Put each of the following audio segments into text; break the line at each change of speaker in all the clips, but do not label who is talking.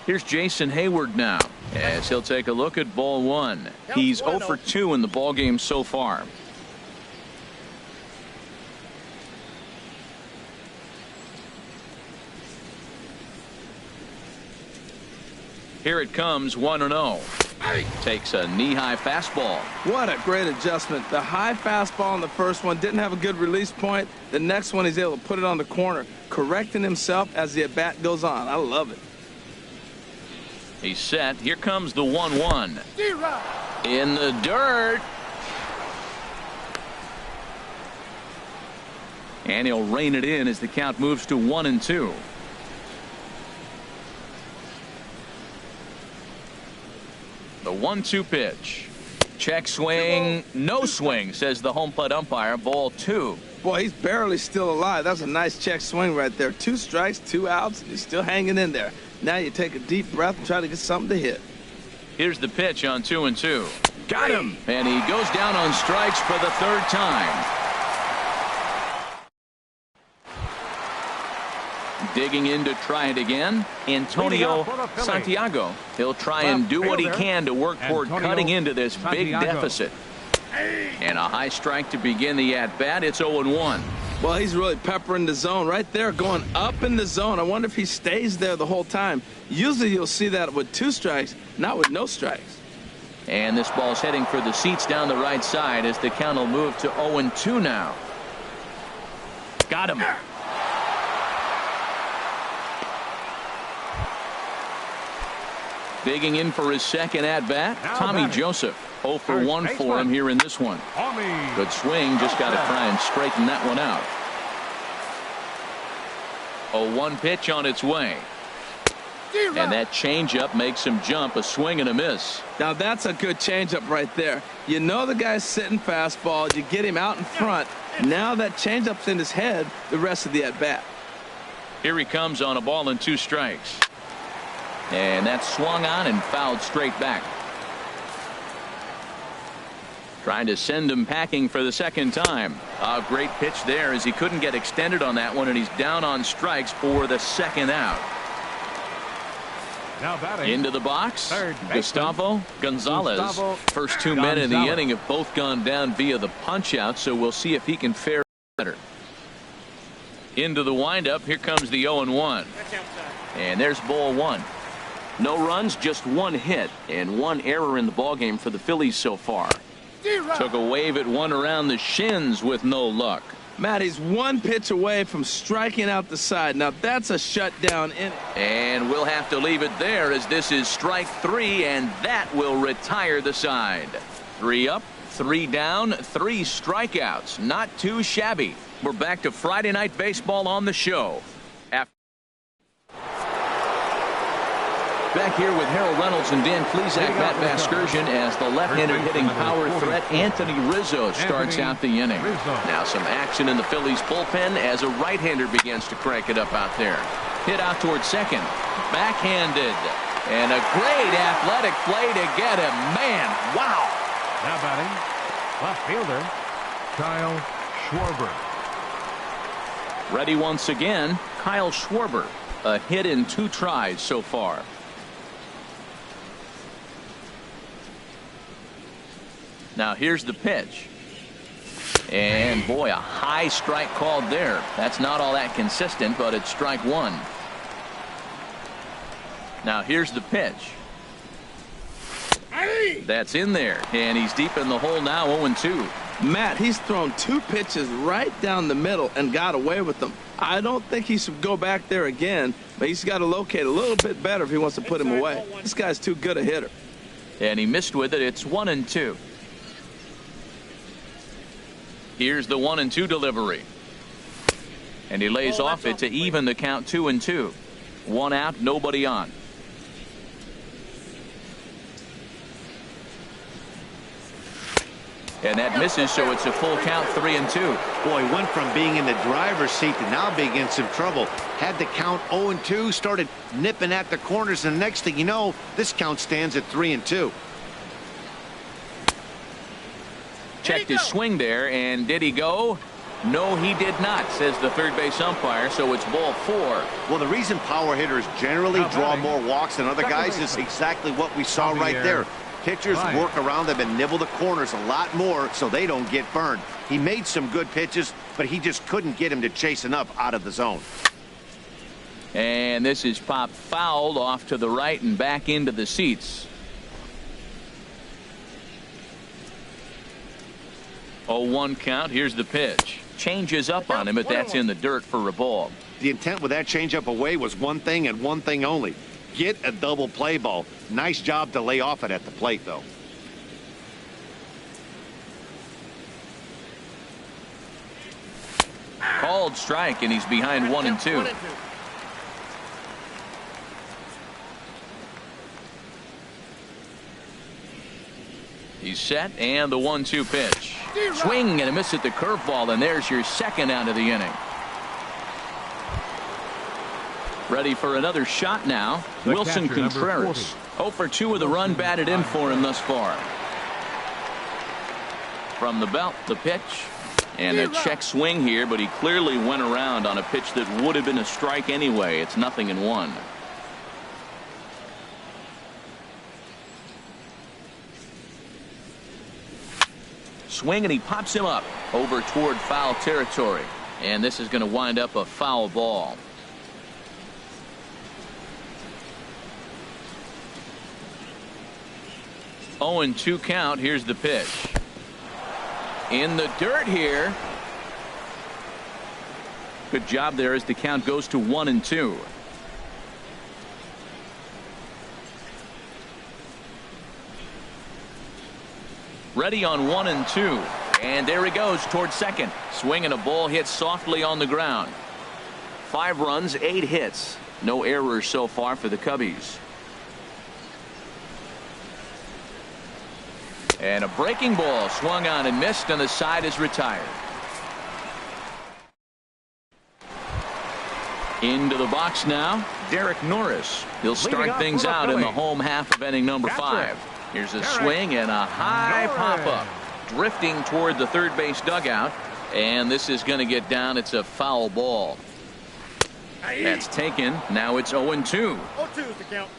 Here's Jason Hayward now as he'll take a look at ball one. He's 0 for 2 in the ball game so far. Here it comes, 1-0. Takes a knee-high fastball.
What a great adjustment. The high fastball on the first one didn't have a good release point. The next one he's able to put it on the corner, correcting himself as the at-bat goes on. I love it.
He's set. Here comes the 1-1. In the dirt. And he'll rein it in as the count moves to 1-2. The 1-2 pitch. Check swing. No swing, says the home plate umpire. Ball 2.
Boy, he's barely still alive. That's a nice check swing right there. 2 strikes, 2 outs, and he's still hanging in there. Now you take a deep breath and try to get something to hit.
Here's the pitch on 2-2. Got him. And he goes down on strikes for the 3rd time. Digging in to try it again, Antonio Santiago. He'll try and do what he can to work toward cutting into this big deficit. And a high strike to begin the at-bat. It's 0-1.
Well, he's really peppering the zone right there, going up in the zone. I wonder if he stays there the whole time. Usually you'll see that with 2 strikes, not with no strikes.
And this ball's heading for the seats down the right side as the count will move to 0-2 now. Got him. Digging in for his second at-bat, Tommy Joseph. 0 for 1 for him here in this one. Good swing, just got to try and straighten that one out. 0-1 pitch on its way. And that changeup makes him jump, a swing and a miss.
Now that's a good changeup right there. You know the guy's sitting fastball. You get him out in front. Now that changeup's in his head the rest of the at-bat.
Here he comes on a ball and 2 strikes. And that's swung on and fouled straight back. Trying to send him packing for the 2nd time. A great pitch there as he couldn't get extended on that one, and he's down on strikes for the 2nd out. Into the box, Gustavo Gonzalez. First 2 men in the inning have both gone down via the punch-out, so we'll see if he can fare better. Into the windup, here comes the 0-1. And there's ball 1. No runs, just 1 hit, and 1 error in the ballgame for the Phillies so far. Took a wave at one around the shins with no luck.
Matt, he's 1 pitch away from striking out the side. Now that's a shutdown inning.
And we'll have to leave it there as this is strike 3, and that will retire the side. 3 up, 3 down, 3 strikeouts. Not too shabby. We're back to Friday Night Baseball on the show. Back here with Harold Reynolds and Dan Plesac, Matt Vasgersian, as the left-handed hitting power threat Anthony Rizzo starts out the inning. Now some action in the Phillies bullpen as a right-hander begins to crank it up out there. Hit out towards second. Backhanded. And a great athletic play to get him. Man, wow.
Now batting, left fielder, Kyle Schwarber.
Ready once again, Kyle Schwarber. A hit in 2 tries so far. Now here's the pitch. And boy, a high strike called there. That's not all that consistent, but it's strike 1. Now here's the pitch. That's in there, and he's deep in the hole now. 0-2.
Matt, he's thrown 2 pitches right down the middle and got away with them. I don't think he should go back there again, but he's got to locate a little bit better if he wants to put him away. This guy's too good a hitter.
And he missed with it. It's 1-2. Here's the 1-2 delivery. And he lays off it to even the count 2-2. 1 out, nobody on. And that misses, so it's a full count, 3-2.
Boy, went from being in the driver's seat to now being in some trouble. Had the count 0-2, started nipping at the corners, and the next thing you know, this count stands at 3-2.
Checked his swing there, and did he go? No, he did not, says the third base umpire, so it's ball 4.
Well, the reason power hitters generally draw more walks than other guys is exactly what we saw right there. Pitchers work around them and nibble the corners a lot more so they don't get burned. He made some good pitches, but he just couldn't get him to chase enough out of the zone.
And this is popped fouled off to the right and back into the seats. 0-1 count. Here's the pitch. Changes up on him, but that's in the dirt for a ball.
The intent with that changeup away was one thing and one thing only. Get a double play ball. Nice job to lay off it at the plate, though.
Called strike, and he's behind 1-2. He's set, and the 1-2 pitch. Swing and a miss at the curveball, and there's your second out of the inning. Ready for another shot now. Wilson Contreras. 0 for 2 with a run batted in for him thus far. From the belt, the pitch. And a check swing here, but he clearly went around on a pitch that would have been a strike anyway. It's 0-1. Swing, and he pops him up over toward foul territory. And this is going to wind up a foul ball. Oh, and 2 count. Here's the pitch. In the dirt here. Good job there as the count goes to 1-2. Ready on 1-2. And there he goes towards second. Swing and a ball hit softly on the ground. 5 runs, 8 hits. No errors so far for the Cubbies. And a breaking ball swung on and missed, and the side is retired. Into the box now, Derek Norris. He'll start things out in the home half of inning number 5. Here's a swing and a high pop-up. Drifting toward the third base dugout. And this is going to get down. It's a foul ball. That's taken. Now it's 0-2.
0-2 is the count.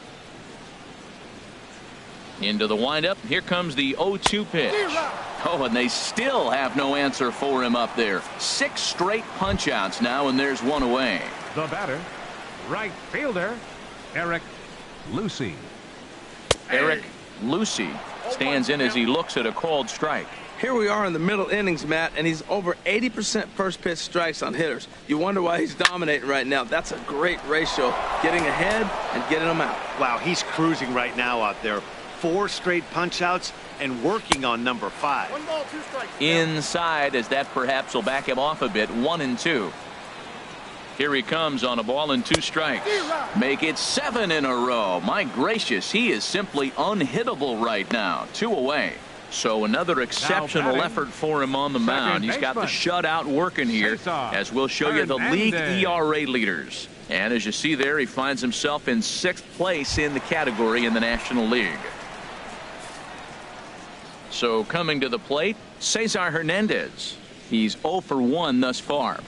Into the windup. Here comes the 0-2 pitch. Oh, and they still have no answer for him up there. 6 straight punch-outs now, and there's 1 away.
The batter, right fielder, Eric Lucy.
Eric Lucy stands in as he looks at a called strike.
Here we are in the middle innings, Matt, and he's over 80% first pitch strikes on hitters. You wonder why he's dominating right now. That's a great ratio, getting ahead and getting them out.
Wow, he's cruising right now out there. 4 straight punch outs and working on number 5.
1 ball, 2 strikes.
Inside, as that perhaps will back him off a bit. 1-2. Here he comes on a ball and 2 strikes. Make it 7 in a row. My gracious, he is simply unhittable right now. 2 away. So another exceptional effort for him on the mound. He's got the shutout working here, as we'll show you the league ERA leaders. And as you see there, he finds himself in 6th place in the category in the National League. So coming to the plate, Cesar Hernandez. He's 0 for 1 thus far.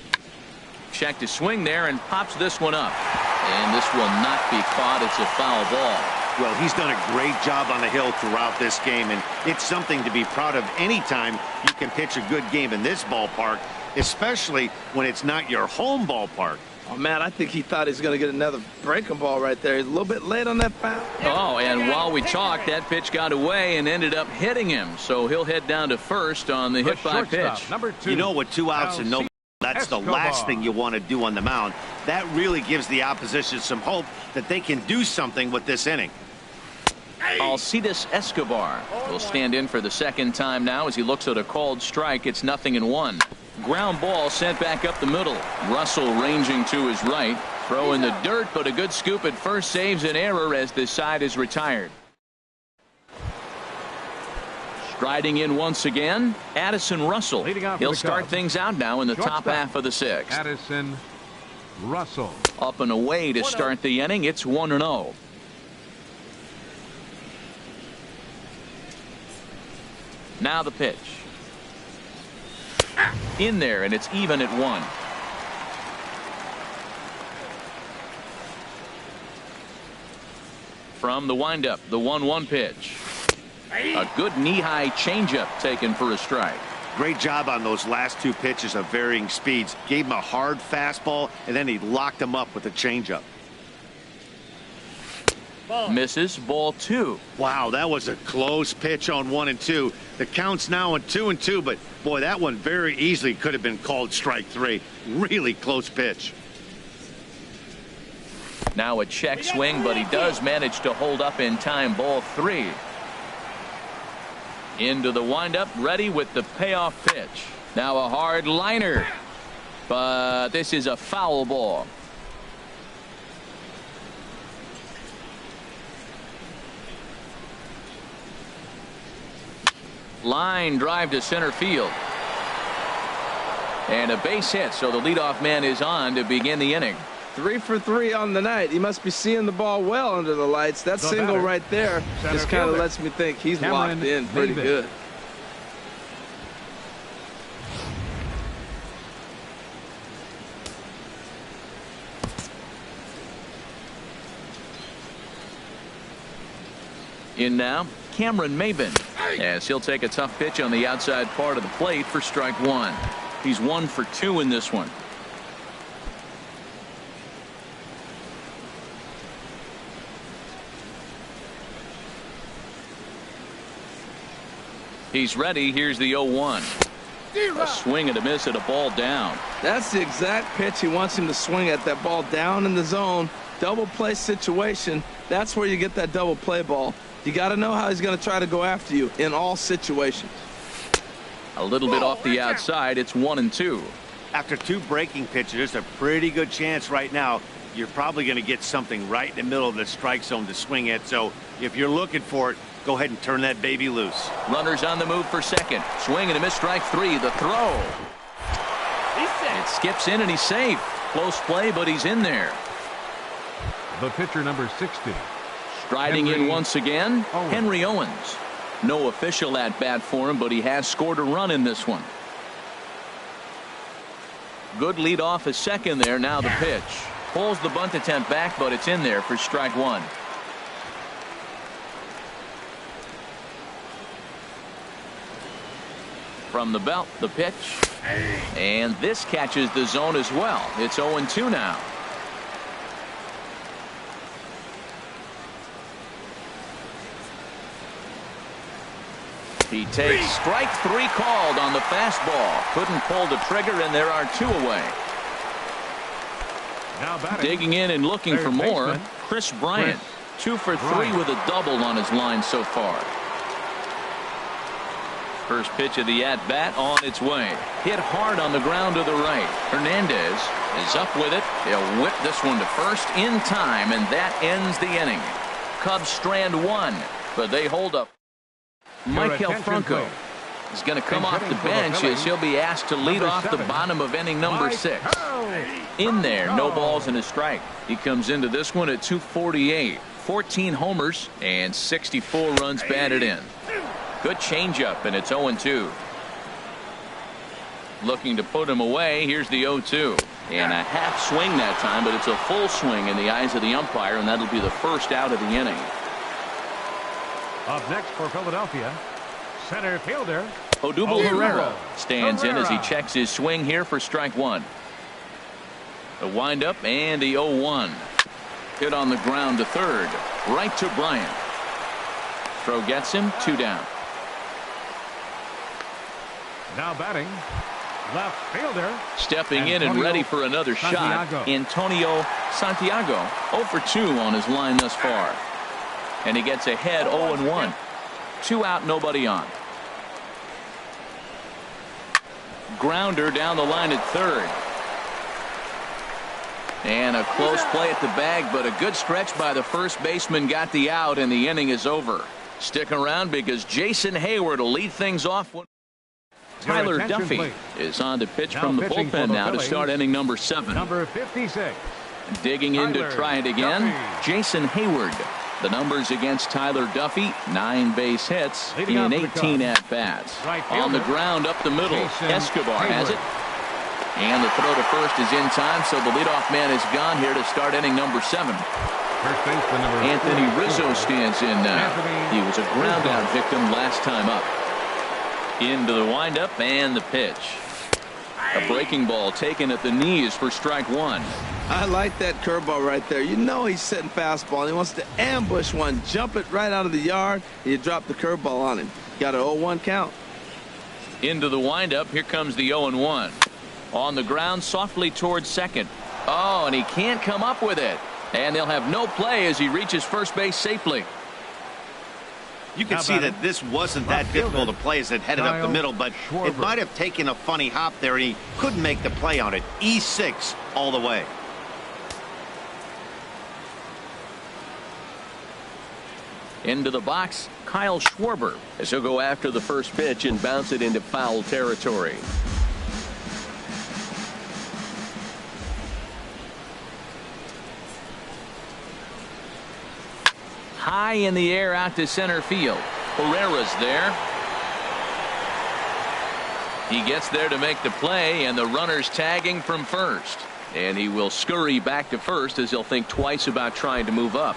Checked his swing there and pops this one up. And this will not be caught. It's a foul ball.
Well, he's done a great job on the hill throughout this game, and it's something to be proud of anytime you can pitch a good game in this ballpark, especially when it's not your home ballpark.
Oh, man, I think he thought he was going to get another breaking ball right there. He's a little bit late on that foul.
Oh, and while we talked, that pitch got away and ended up hitting him. So he'll head down to first on the hit by pitch.
Number 2.
You know, with 2 outs and no, that's the last thing you want to do on the mound. That really gives the opposition some hope that they can do something with this inning.
Alcides Escobar will stand in for the second time now as he looks at a called strike. It's 0-1. Ground ball sent back up the middle. Russell ranging to his right. Throw in the dirt, but a good scoop at first saves an error as the side is retired. Striding in once again, Addison Russell. He'll start things out now in the top half of the 6th.
Addison Russell.
Up and away to start the inning. It's 1-0. Now the pitch. In there, and it's even at 1. From the windup, the 1-1 pitch. A good knee-high changeup taken for a strike.
Great job on those last 2 pitches of varying speeds. Gave him a hard fastball, and then he locked him up with a changeup.
Misses, ball 2.
Wow, that was a close pitch on 1 and 2. The count's now on 2 and 2, but boy, that one very easily could have been called strike 3. Really close pitch.
Now a check swing, but he does manage to hold up in time. Ball 3. Into the windup, ready with the payoff pitch. Now a hard liner, but this is a foul ball. Line drive to center field. And a base hit, so the leadoff man is on to begin the inning.
3 for 3 on the night. He must be seeing the ball well under the lights. That single right there just kind of lets me think he's locked in pretty good.
In now, Cameron Maben, as he'll take a tough pitch on the outside part of the plate for strike 1. He's 1 for 2 in this one. He's ready. Here's the 0-1. A swing and a miss at a ball down.
That's the exact pitch he wants him to swing at, that ball down in the zone. Double play situation. That's where you get that double play ball. You got to know how he's going to try to go after you in all situations.
A little bit off the outside. It's 1 and 2.
After 2 breaking pitches, there's a pretty good chance right now you're probably going to get something right in the middle of the strike zone to swing at. So if you're looking for it, go ahead and turn that baby loose.
Runners on the move for second. Swing and a miss, strike 3. The throw. It skips in and he's safe. Close play, but he's in there.
The pitcher, number 60.
Striding in once again, Henry Owens. No official at bat for him, but he has scored a run in this one. Good lead off at second there. Now the pitch. Pulls the bunt attempt back, but it's in there for strike 1. From the belt, the pitch. And this catches the zone as well. It's 0-2 now. He takes strike 3 called on the fastball. Couldn't pull the trigger, and there are 2 away.
Now batting.
Digging in and looking for more, Chris Bryant. 2 for 3 with a double on his line so far. First pitch of the at-bat on its way. Hit hard on the ground to the right. Hernandez is up with it. He'll whip this one to first in time, and that ends the inning. Cubs strand 1, but they hold up. Michael Franco is going to come off the bench as he'll be asked to lead off the bottom of inning number 6. In there, no balls and a strike. He comes into this one at 248. 14 homers and 64 runs batted in. Good changeup, and it's 0-2. Looking to put him away. Here's the 0-2. And a half swing that time, but it's a full swing in the eyes of the umpire, and that'll be the first out of the inning.
Up next for Philadelphia, center fielder
Odubel Herrera stands in as he checks his swing here for strike 1. The windup and the 0-1. Hit on the ground to third. Right to Bryant. Throw gets him, 2 down.
Now batting, left fielder.
Stepping in and ready for another shot, Antonio Santiago. 0 for 2 on his line thus far. And he gets ahead 0-1. 2 out, nobody on. Grounder down the line at third. And a close play at the bag, but a good stretch by the first baseman got the out, and the inning is over. Stick around because Jason Hayward will lead things off. Tyler Duffy is on to pitch from the bullpen now to start inning number 7.
Number 56.
Digging in to try it again. Jason Hayward. The numbers against Tyler Duffy: 9 base hits
Leading
in
off for the
18
Cubs.
at-bats.
Right
On the
fielder,
ground up the middle,
Jason
Escobar has
Hayward.
it. And the throw to first is in time, so the leadoff man is gone here to start inning number 7.
First baseman number
Anthony
42.
Rizzo stands in now.
Anthony
He was a ground
Rizzo.
out victim last time up. Into the windup and the pitch. A breaking ball taken at the knees for strike 1.
I like that curveball right there. You know he's setting fastball, and he wants to ambush one, jump it right out of the yard, and you drop the curveball on him. Got an 0-1 count.
Into the windup. Here comes the 0-1. On the ground softly towards second. Oh, and he can't come up with it. And they'll have no play as he reaches first base safely.
You can
How
see
about
that this wasn't that
left
difficult
fielder,
to play as it headed up the
Kyle
middle, but it
Schwarber.
might have taken a funny hop there, and he couldn't make the play on it. E6 all the way.
Into the box, Kyle Schwarber, as he'll go after the first pitch and bounce it into foul territory. High in the air out to center field. Herrera's there. He gets there to make the play, and the runner's tagging from first. And he will scurry back to first as he'll think twice about trying to move up.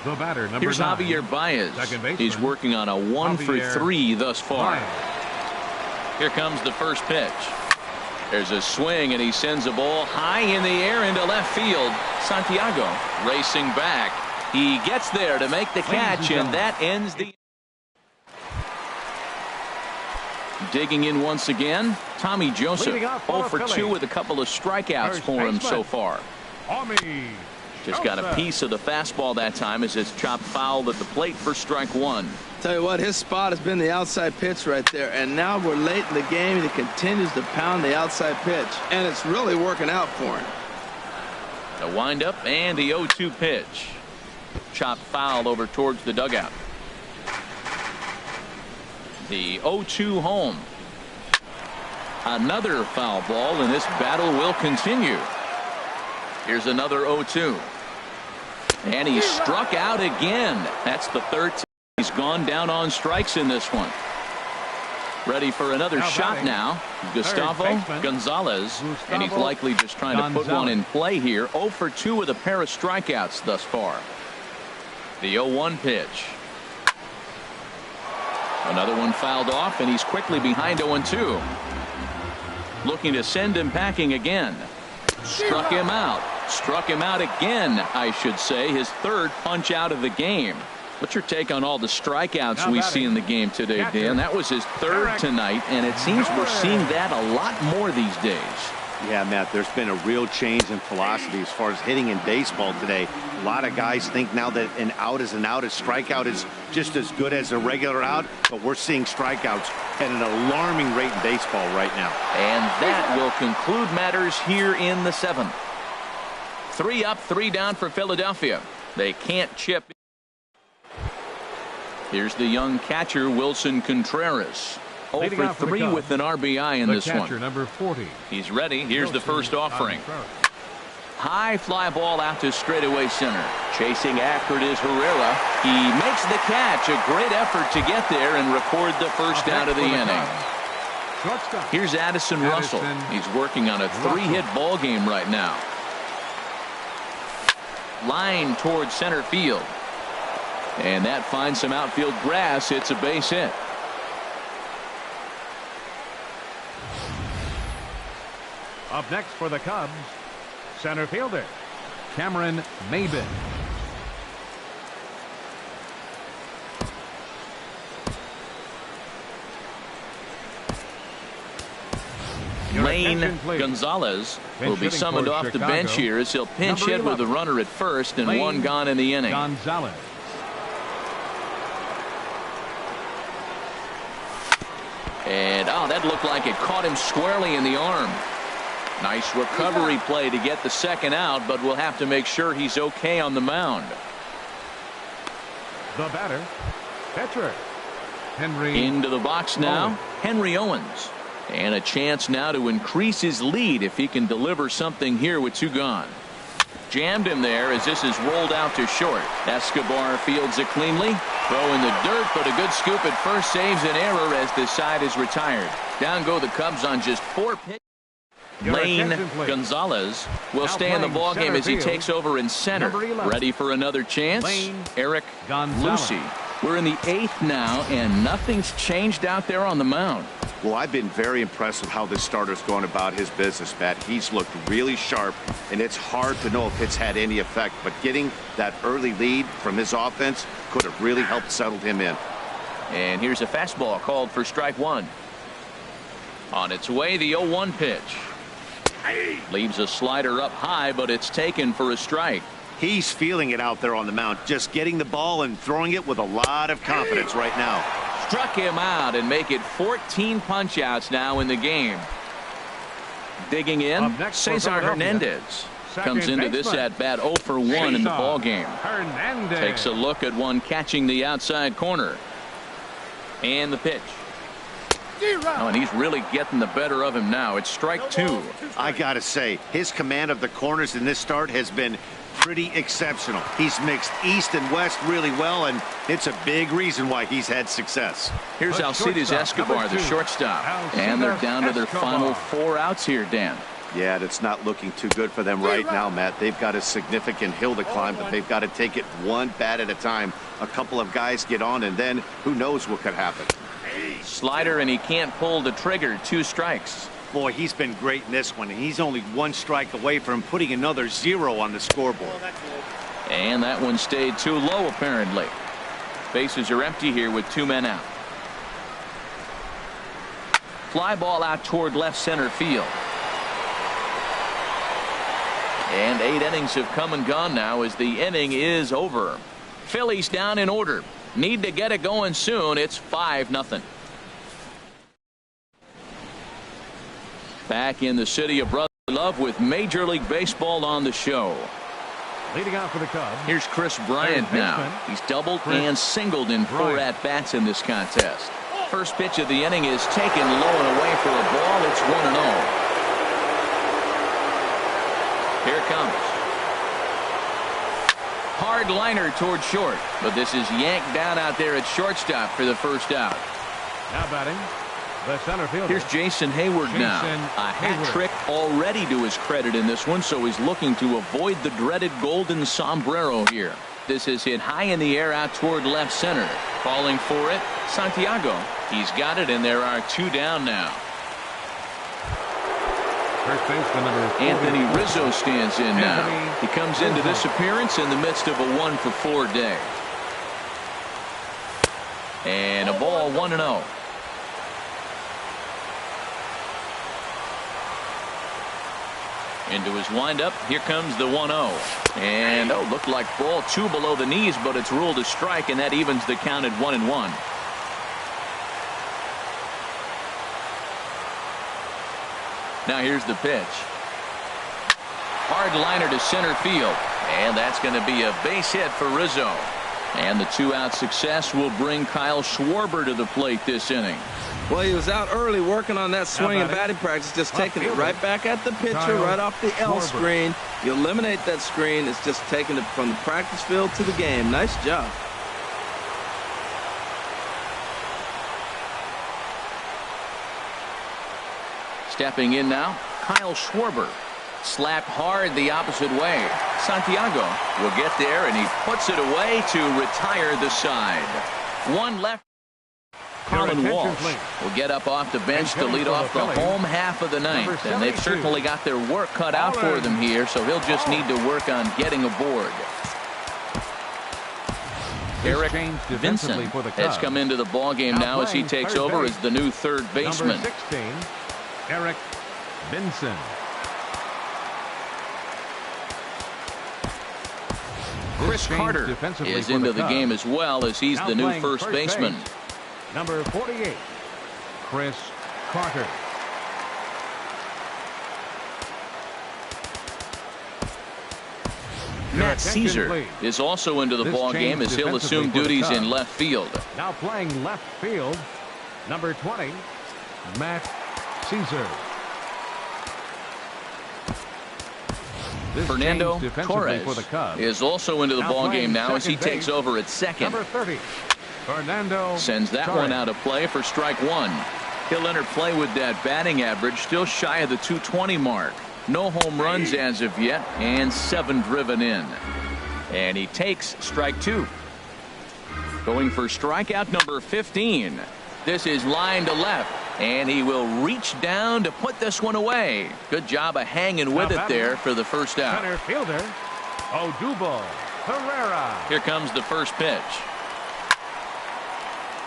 The batter, number
Here's
9.
Javier Baez.
Second baseman,
He's working on a 1 for
Javier
3 thus far.
Baez.
Here comes the first pitch. There's a swing, and he sends a ball high in the air into left field. Santiago racing back. He gets there to make the catch, and that ends the. Digging in once again, Tommy Joseph,
Leading off
0
for
for 2
Philly.
with a couple of strikeouts
First
for him
baseman,
so far.
Tommy
Just got a
Joseph.
piece of the fastball that time as it's chopped foul at the plate for strike 1.
Tell you what, his spot has been the outside pitch right there, and now we're late in the game, and he continues to pound the outside pitch, and it's really working out for him.
The windup and the 0-2 pitch. Chopped foul over towards the dugout. The 0-2 home. Another foul ball, and this battle will continue. Here's another 0-2. And he struck out again. That's the third time he's gone down on strikes in this one. Ready for another
Now
shot
batting,
now. Gustavo
baseman,
Gonzalez. And he's
Gustavo
likely just trying to put one
Gonzalez.
in play here. 0 for 2 with a pair of strikeouts thus far. The 0-1 pitch. Another one fouled off, and he's quickly behind 0-2. Looking to send him packing again. Struck him out. Struck him out again, I should say. His third punch out of the game. What's your take on all the strikeouts
Now
we
batting,
see in the game today,
catcher,
Dan? That was his third
Eric
tonight, and it seems we're seeing that a lot more these days.
Yeah, Matt, there's been a real change in philosophy as far as hitting in baseball today. A lot of guys think now that an out is an out, a strikeout is just as good as a regular out, but we're seeing strikeouts at an alarming rate in baseball right now.
And that will conclude matters here in the 7th. 3 up, 3 down for Philadelphia. They can't chip. Here's the young catcher, Wilson Contreras. 0
Leading
for
off for the
3
Cubs,
with an RBI in
The
this
catcher,
one.
number 40.
He's ready. Here's the first
Wilson
offering.
on first.
High fly ball out to straightaway center. Chasing after it is Herrera. He makes the catch. A great effort to get there and record the first
Up
out of the
next for
inning.
Cubs, shortstop.
Here's Addison Russell.
Addison
He's working on a 3-hit ball game right now. Line towards center field. And that finds some outfield grass. It's a base hit.
Up next for the Cubs, center fielder Cameron Maybin. Your
Lane
attention, please.
Gonzalez
Bench
will be
hitting
summoned
for
off the
Chicago.
bench here as he'll pinch
Number
hit with the
11.
runner at first and
Lane
one gone in the inning.
Gonzalez.
And that looked like it caught him squarely in the arm. Nice recovery play to get the second out, but we'll have to make sure he's okay on the mound.
The batter, catcher Henry.
Into the box now,
Owens.
Henry Owens. And a chance now to increase his lead if he can deliver something here with 2 gone. Jammed him there as this is rolled out to short. Escobar fields it cleanly. Throw in the dirt, but a good scoop at first saves an error as the side is retired. Down go the Cubs on just 4 pitches. Lane Gonzalez will stay in the ballgame as he takes over in center. Ready for another chance? Eric Lucy. We're in the 8th now, and nothing's changed out there on the mound.
Well, I've been very impressed with how this starter's going about his business, Matt. He's looked really sharp, and it's hard to know if it's had any effect. But getting that early lead from his offense could have really helped settle him in.
And here's a fastball called for strike 1. On its way, the 0-1 pitch. Leaves a slider up high, but it's taken for a strike.
He's feeling it out there on the mound, just getting the ball and throwing it with a lot of confidence right now.
Struck him out and make it 14 punch-outs now in the game. Digging in, Cesar Hernandez comes into this at-bat 0 for 1 in the ballgame. Takes a look at one catching the outside corner. And the pitch. Oh, and he's really getting the better of him now. It's strike 2.
I gotta say, his command of the corners in this start has been pretty exceptional. He's mixed east and west really well, and it's a big reason why he's had success.
Here's Alcides Escobar, the shortstop. And they're down to their final 4 outs here, Dan.
Yeah, it's not looking too good for them right now, Matt. They've got a significant hill to climb, but they've got to take it one bat at a time. A couple of guys get on, and then who knows what could happen.
Slider, and he can't pull the trigger. 2 strikes.
Boy, he's been great in this one. He's only 1 strike away from putting another 0 on the scoreboard.
And that one stayed too low, apparently. Bases are empty here with 2 men out. Fly ball out toward left center field. And 8 innings have come and gone now as the inning is over. Phillies down in order. Need to get it going soon. It's 5-0. Back in the city of brotherly love with Major League Baseball on the show.
Leading out for the Cubs.
Here's Chris Bryant now. He's doubled and singled in 4 at-bats in this contest. First pitch of the inning is taken low and away for a ball. It's 1-0. Here it comes. Hard liner toward short, but this is yanked down out there at shortstop for the first out.
Now batting, the center fielder.
Here's Jason Hayward now. A hat trick already to his credit in this one, so he's looking to avoid the dreaded golden sombrero here. This is hit high in the air out toward left center. Calling for it, Santiago. He's got it, and there are 2 down now.
First baseman number 40.
Anthony Rizzo stands in now. He comes into this appearance in the midst of a 1 for 4 day. And a ball, 1-0. Into his windup. Here comes the 1-0. And looked like ball 2 below the knees, but it's ruled a strike, and that evens the count at 1-1. Now here's the pitch. Hard liner to center field. And that's going to be a base hit for Rizzo. And the 2-out success will bring Kyle Schwarber to the plate this inning.
Well, he was out early working on that swing and batting practice, just taking it right back at the pitcher, right off the L screen. You eliminate that screen. It's just taking it from the practice field to the game. Nice job.
Stepping in now, Kyle Schwarber. Slapped hard the opposite way. Santiago will get there, and he puts it away to retire the side. 1 left. Colin Walsh will get up off the bench to lead off the home half of the 9th. And they've certainly got their work cut out for them here, so he'll just need to work on getting aboard. Eric Vincent has come into the ballgame now as he takes over as the new 3rd baseman.
Number 16, Eric Vincent.
Chris Carter is into the game as well as he's the new first baseman.
Number 48, Chris Carter.
Matt Caesar is also into the ball game as he'll assume duties in left field.
Now playing left field, number 20, Matt Caesar. This
Fernando
change defensively
Torres
for the Cubs.
is also into the
Now
ball game
playing
now as he
second
takes
base,
over at second.
Number 30, Fernando
Sends that
Torres.
one out of play for strike one. He'll enter play with that batting average still shy of the 220 mark. No home runs as of yet, and 7 driven in. And he takes strike two. Going for strikeout number 15. This is line to left, and he will reach down to put this one away. Good job of hanging with it there for the first out.
Center fielder, Odubel Herrera.
Here comes the first pitch.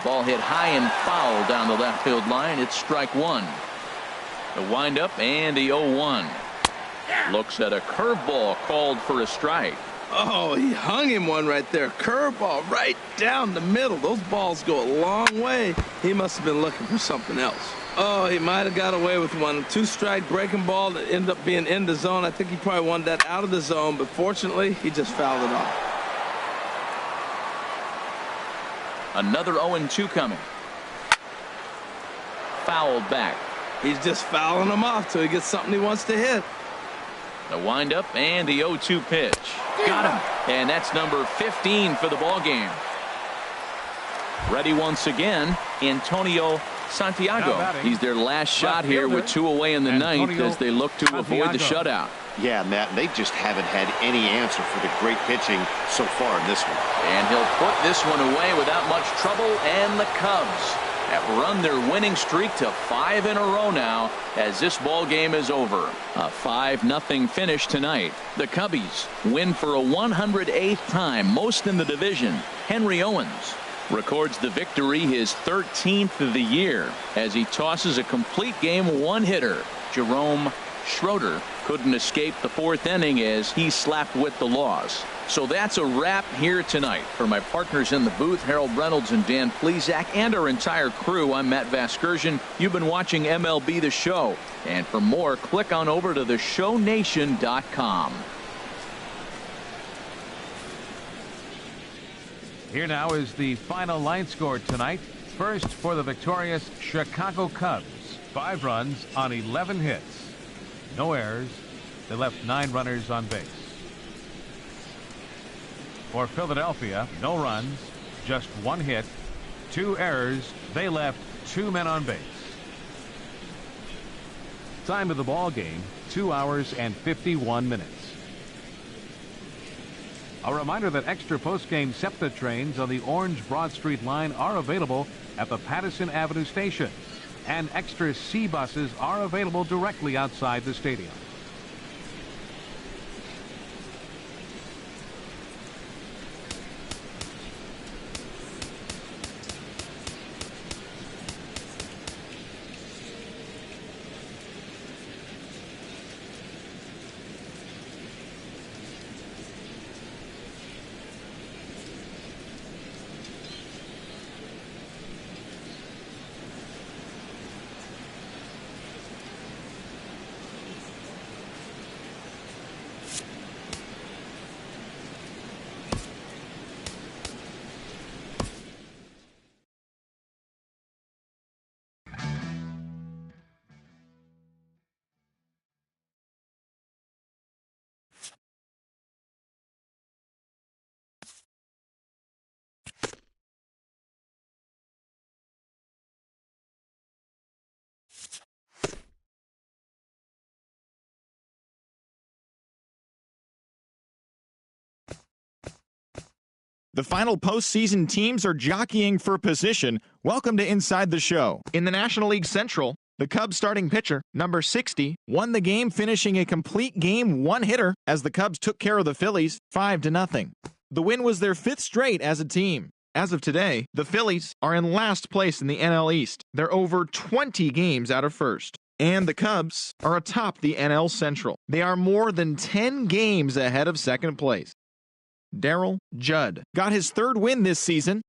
Ball hit high and foul down the left field line. It's strike one. The windup and the 0-1. Looks at a curveball called for a strike.
Oh, he hung him one right there. Curveball right down the middle. Those balls go a long way. He must have been looking for something else. Oh, he might have got away with one. 2-strike breaking ball that ended up being in the zone. I think he probably wanted that out of the zone, but fortunately, he just fouled it off.
Another 0-2 coming. Fouled back.
He's just fouling them off till he gets something he wants to hit.
The windup and the 0-2 pitch. Got him. And that's number 15 for the ball game. Ready once again, Antonio Santiago. He's their last shot here with 2 away in the ninth as they look to avoid the shutout.
Yeah, Matt, they just haven't had any answer for the great pitching so far in this one.
And he'll put this one away without much trouble, and the Cubs have run their winning streak to 5 in a row now as this ball game is over. A 5-0 finish tonight. The Cubbies win for a 108th time, most in the division. Henry Owens records the victory, his 13th of the year, as he tosses a complete game one-hitter. Jerome Schroeder couldn't escape the 4th inning as he slapped with the loss. So that's a wrap here tonight. For my partners in the booth, Harold Reynolds and Dan Plesac, and our entire crew, I'm Matt Vasgersian. You've been watching MLB The Show. And for more, click on over to theshownation.com.
Here now is the final line score tonight. First for the victorious Chicago Cubs. 5 runs on 11 hits. No errors. They left 9 runners on base. For Philadelphia, no runs, just 1 hit, 2 errors. They left 2 men on base. Time of the ball game, 2 hours and 51 minutes. A reminder that extra post-game SEPTA trains on the Orange Broad Street line are available at the Patterson Avenue station, and extra C buses are available directly outside the stadium.
The final postseason teams are jockeying for position. Welcome to Inside the Show. In the National League Central, the Cubs starting pitcher, number 60, won the game, finishing a complete game one-hitter as the Cubs took care of the Phillies 5-0. The win was their 5th straight as a team. As of today, the Phillies are in last place in the NL East. They're over 20 games out of first. And the Cubs are atop the NL Central. They are more than 10 games ahead of second place. Darryl Judd got his 3rd win this season